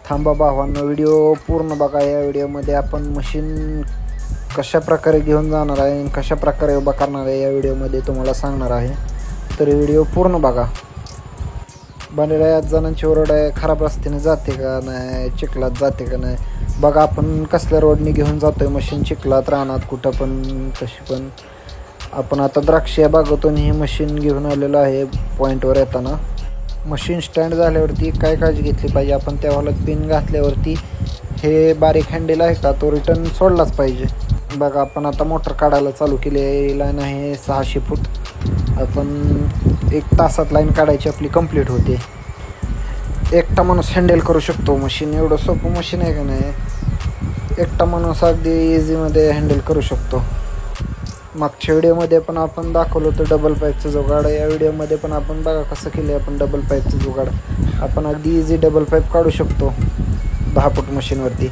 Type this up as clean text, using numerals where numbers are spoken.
थांबा भावांनो, व्हिडिओ पूर्ण बघा. या व्हिडिओमध्ये आपण मशीन कशा प्रकारे घेऊन जाणार आहे आणि कशा प्रकारे उभा करणार आहे या व्हिडिओमध्ये तुम्हाला सांगणार आहे. तर व्हिडिओ पूर्ण बघा. बऱ्याच जणांची ओरड आहे, खराब रस्त्याने जाते का नाही, चिखलात जाते का नाही. बघा आपण कसल्या रोडने घेऊन जातो आहे मशीन, चिखलात रानात कुठं पण. तशी पण आपण आता द्राक्ष या बागेतून ही मशीन घेऊन आलेलो आहे. पॉईंटवर येताना मशीन स्टँड झाल्यावरती काय काळजी घेतली पाहिजे, आपण त्याला पिन घातल्यावरती हे बारीक हँडल आहे का तो रिटर्न सोडलाच पाहिजे. बघा आपण आता मोटर काढायला चालू केली आहे. लाईन आहे 600 फूट. आपण 1 तासात लाईन काढायची आपली कंप्लीट होते. एकटा माणूस हँडल करू शकतो मशीन. एवढं सोपं मशीन आहे का नाही, एकटा माणूस अगदी इझीमध्ये हँडल करू शकतो. मागच्या व्हिडिओमध्ये पण आपण दाखवलं होतं डबल पाईपचं जुगाड. या व्हिडिओमध्ये पण आपण बघा कसं केलं आहे आपण डबल पाईपचं जुगाड. आपण अगदी इझी डबल पाईप काढू शकतो 10 फूट मशीनवरती.